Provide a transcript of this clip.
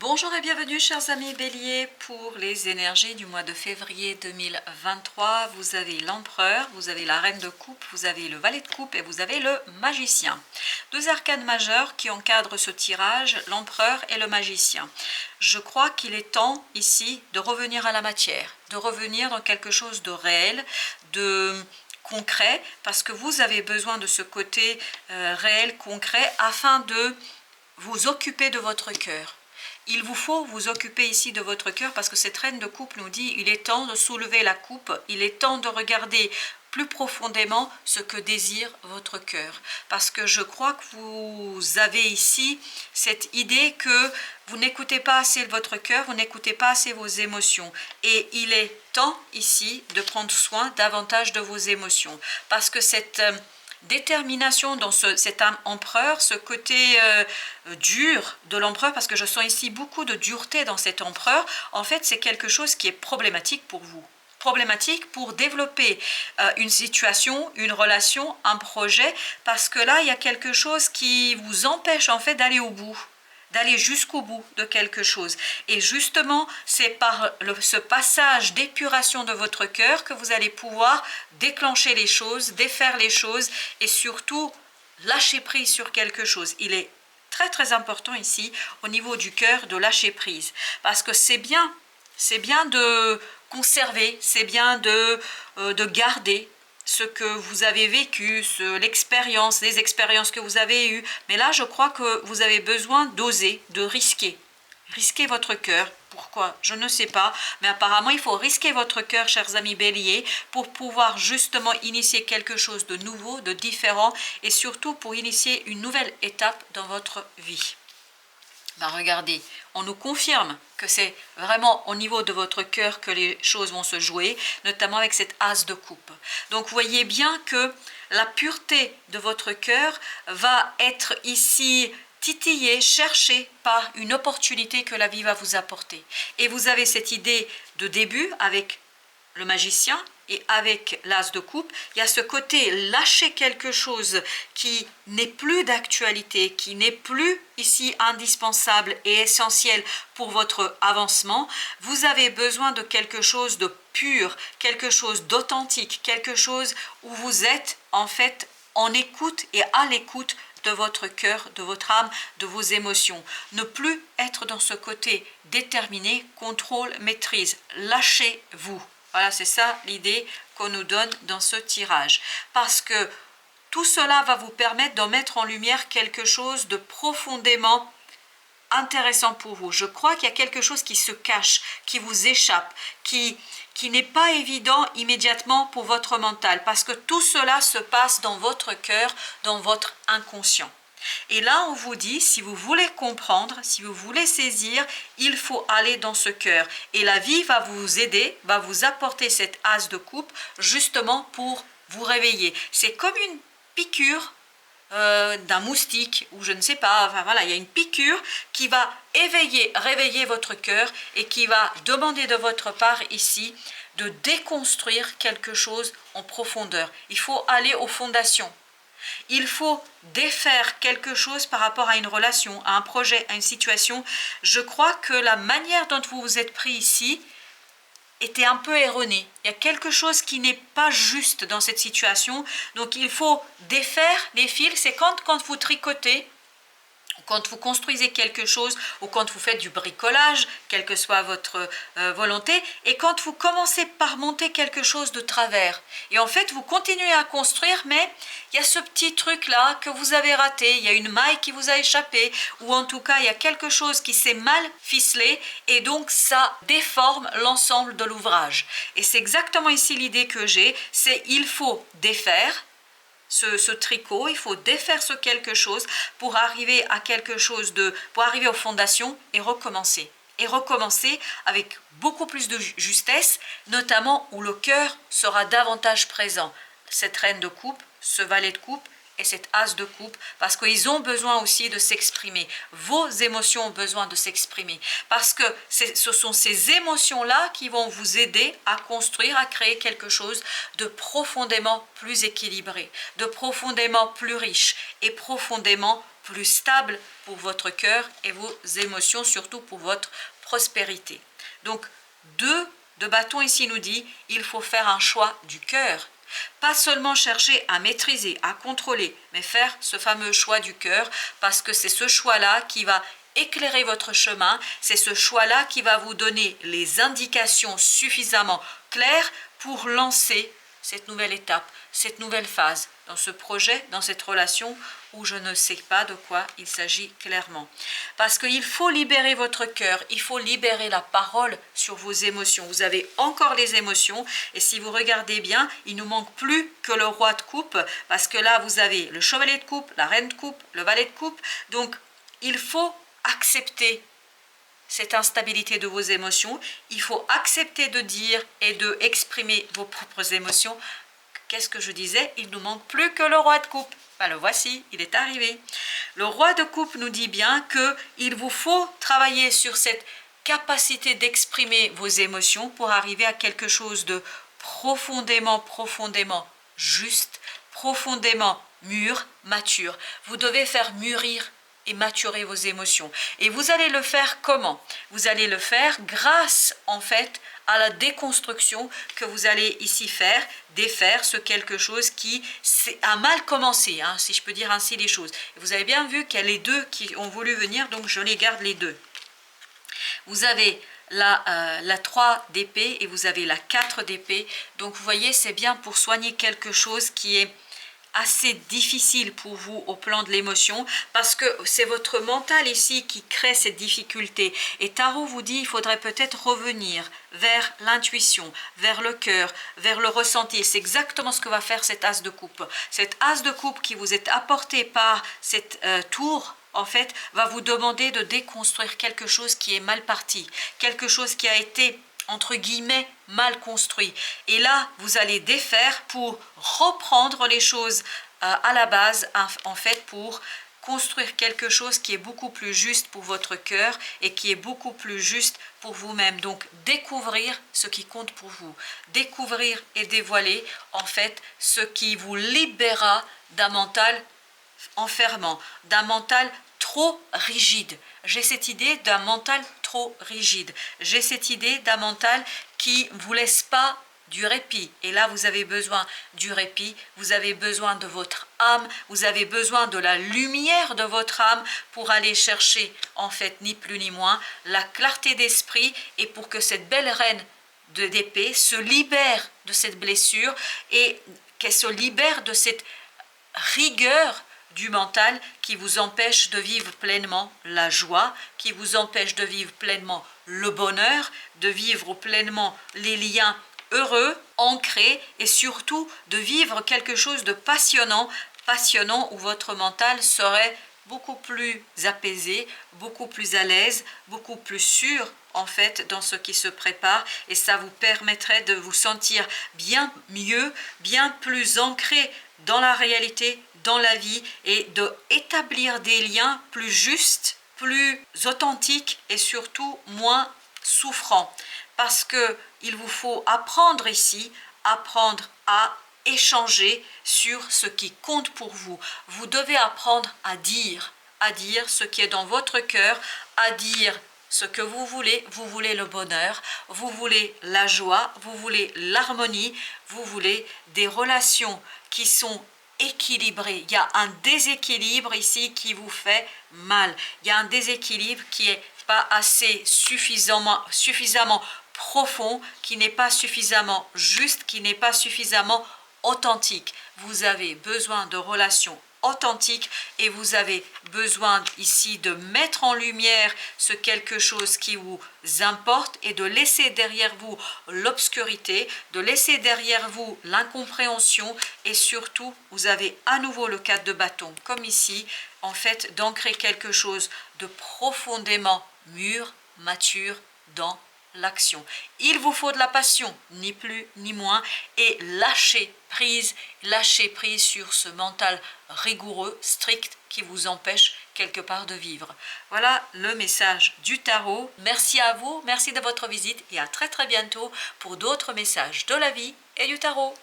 Bonjour et bienvenue chers amis Bélier pour les énergies du mois de février 2023. Vous avez l'empereur, vous avez la reine de coupe, vous avez le valet de coupe et vous avez le magicien. Deux arcanes majeurs qui encadrent ce tirage, l'empereur et le magicien. Je crois qu'il est temps ici de revenir à la matière, de revenir dans quelque chose de réel, de concret, parce que vous avez besoin de ce côté réel, concret, afin de vous occuper de votre cœur. Il vous faut vous occuper ici de votre cœur parce que cette reine de coupe nous dit il est temps de soulever la coupe, il est temps de regarder plus profondément ce que désire votre cœur. Parce que je crois que vous avez ici cette idée que vous n'écoutez pas assez votre cœur, vous n'écoutez pas assez vos émotions. Et il est temps ici de prendre soin davantage de vos émotions. Parce que cette détermination dans cet empereur, ce côté dur de l'empereur, parce que je sens ici beaucoup de dureté dans cet empereur, en fait c'est quelque chose qui est problématique pour vous. Problématique pour développer une situation, une relation, un projet, parce que là il y a quelque chose qui vous empêche en fait d'aller au bout, d'aller jusqu'au bout de quelque chose. Et justement, c'est par ce passage d'épuration de votre cœur que vous allez pouvoir déclencher les choses, défaire les choses et surtout lâcher prise sur quelque chose. Il est très très important ici au niveau du cœur de lâcher prise parce que c'est bien de conserver, c'est bien de garder ce que vous avez vécu, l'expérience, les expériences que vous avez eues. Mais là, je crois que vous avez besoin d'oser, de risquer. Risquer votre cœur. Pourquoi? Je ne sais pas. Mais apparemment, il faut risquer votre cœur, chers amis Bélier, pour pouvoir justement initier quelque chose de nouveau, de différent, et surtout pour initier une nouvelle étape dans votre vie. Ben regardez, on nous confirme que c'est vraiment au niveau de votre cœur que les choses vont se jouer, notamment avec cette as de coupe. Donc vous voyez bien que la pureté de votre cœur va être ici titillée, cherchée par une opportunité que la vie va vous apporter. Et vous avez cette idée de début avec le magicien et avec l'as de coupe, il y a ce côté lâcher quelque chose qui n'est plus d'actualité, qui n'est plus ici indispensable et essentiel pour votre avancement. Vous avez besoin de quelque chose de pur, quelque chose d'authentique, quelque chose où vous êtes en fait en écoute et à l'écoute de votre cœur, de votre âme, de vos émotions. Ne plus être dans ce côté déterminé, contrôle, maîtrise. Lâchez-vous. Voilà, c'est ça l'idée qu'on nous donne dans ce tirage. Parce que tout cela va vous permettre d'en mettre en lumière quelque chose de profondément intéressant pour vous. Je crois qu'il y a quelque chose qui se cache, qui vous échappe, qui n'est pas évident immédiatement pour votre mental. Parce que tout cela se passe dans votre cœur, dans votre inconscient. Et là, on vous dit, si vous voulez comprendre, si vous voulez saisir, il faut aller dans ce cœur. Et la vie va vous aider, va vous apporter cette as de coupe, justement pour vous réveiller. C'est comme une piqûre d'un moustique, ou je ne sais pas, enfin voilà, il y a une piqûre qui va réveiller votre cœur et qui va demander de votre part ici de déconstruire quelque chose en profondeur. Il faut aller aux fondations. Il faut défaire quelque chose par rapport à une relation, à un projet, à une situation. Je crois que la manière dont vous vous êtes pris ici était un peu erronée. Il y a quelque chose qui n'est pas juste dans cette situation. Donc il faut défaire les fils. C'est quand vous tricotez, quand vous construisez quelque chose ou quand vous faites du bricolage, quelle que soit votre volonté, et quand vous commencez par monter quelque chose de travers. Et en fait, vous continuez à construire, mais il y a ce petit truc-là que vous avez raté, il y a une maille qui vous a échappé, ou en tout cas, il y a quelque chose qui s'est mal ficelé, et donc ça déforme l'ensemble de l'ouvrage. Et c'est exactement ici l'idée que j'ai, c'est il faut défaire ce tricot, il faut défaire ce quelque chose pour arriver à quelque chose pour arriver aux fondations et recommencer. Et recommencer avec beaucoup plus de justesse, notamment où le cœur sera davantage présent. Cette reine de coupe, ce valet de coupe et cette as de coupe, parce qu'ils ont besoin aussi de s'exprimer. Vos émotions ont besoin de s'exprimer, parce que ce sont ces émotions-là qui vont vous aider à construire, à créer quelque chose de profondément plus équilibré, de profondément plus riche et profondément plus stable pour votre cœur et vos émotions, surtout pour votre prospérité. Donc 2 de bâton ici nous dit, il faut faire un choix du cœur. Pas seulement chercher à maîtriser, à contrôler, mais faire ce fameux choix du cœur, parce que c'est ce choix-là qui va éclairer votre chemin, c'est ce choix-là qui va vous donner les indications suffisamment claires pour lancer cette nouvelle étape, cette nouvelle phase dans ce projet, dans cette relation où je ne sais pas de quoi il s'agit clairement. Parce qu'il faut libérer votre cœur, il faut libérer la parole sur vos émotions. Vous avez encore les émotions et si vous regardez bien, il ne nous manque plus que le roi de coupe parce que là vous avez le chevalier de coupe, la reine de coupe, le valet de coupe. Donc il faut accepter cette instabilité de vos émotions, il faut accepter de dire et de exprimer vos propres émotions. Qu'est-ce que je disais? Il ne nous manque plus que le roi de coupe. Ben, le voici, il est arrivé. Le roi de coupe nous dit bien qu'il vous faut travailler sur cette capacité d'exprimer vos émotions pour arriver à quelque chose de profondément juste, profondément mûr, mature. Vous devez faire mûrir et maturer vos émotions. Et vous allez le faire comment? Vous allez le faire grâce, en fait, à la déconstruction que vous allez ici faire, défaire ce quelque chose qui a mal commencé, hein, si je peux dire ainsi les choses. Et vous avez bien vu qu'il y a les 2 qui ont voulu venir, donc je les garde les 2. Vous avez la 3 d'épée et vous avez la 4 d'épée. Donc vous voyez, c'est bien pour soigner quelque chose qui est assez difficile pour vous au plan de l'émotion parce que c'est votre mental ici qui crée cette difficulté. Et Tarot vous dit il faudrait peut-être revenir vers l'intuition, vers le cœur, vers le ressenti. C'est exactement ce que va faire cet as de coupe. Cet as de coupe qui vous est apporté par cette tour, en fait, va vous demander de déconstruire quelque chose qui est mal parti, quelque chose qui a été entre guillemets mal construit. Et là, vous allez défaire pour reprendre les choses à la base, en fait, pour construire quelque chose qui est beaucoup plus juste pour votre cœur et qui est beaucoup plus juste pour vous-même. Donc, découvrir ce qui compte pour vous. Découvrir et dévoiler, en fait, ce qui vous libérera d'un mental enfermant, d'un mental trop rigide. J'ai cette idée d'un mental trop rigide. J'ai cette idée d'un mental qui ne vous laisse pas du répit. Et là, vous avez besoin du répit, vous avez besoin de votre âme, vous avez besoin de la lumière de votre âme pour aller chercher, en fait, ni plus ni moins, la clarté d'esprit et pour que cette belle reine d'épée se libère de cette blessure et qu'elle se libère de cette rigueur du mental qui vous empêche de vivre pleinement la joie, qui vous empêche de vivre pleinement le bonheur, de vivre pleinement les liens heureux, ancrés et surtout de vivre quelque chose de passionnant où votre mental serait beaucoup plus apaisé, beaucoup plus à l'aise, beaucoup plus sûr en fait dans ce qui se prépare et ça vous permettrait de vous sentir bien mieux, bien plus ancré dans la réalité, dans la vie et de établir des liens plus justes, plus authentiques et surtout moins souffrants. Parce que il vous faut apprendre ici, apprendre à échanger sur ce qui compte pour vous. Vous devez apprendre à dire ce qui est dans votre cœur, à dire ce que vous voulez le bonheur, vous voulez la joie, vous voulez l'harmonie, vous voulez des relations qui sont équilibrées. Il y a un déséquilibre ici qui vous fait mal. Il y a un déséquilibre qui n'est pas assez suffisamment profond, qui n'est pas suffisamment juste, qui n'est pas suffisamment authentique. Vous avez besoin de relations authentiques et vous avez besoin ici de mettre en lumière ce quelque chose qui vous importe et de laisser derrière vous l'obscurité, de laisser derrière vous l'incompréhension et surtout vous avez à nouveau le 4 de bâton comme ici, en fait d'ancrer quelque chose de profondément mûr, mature dans l'action. Il vous faut de la passion, ni plus ni moins, et lâcher prise sur ce mental rigoureux, strict, qui vous empêche quelque part de vivre. Voilà le message du tarot. Merci à vous, merci de votre visite et à très bientôt pour d'autres messages de la vie et du tarot.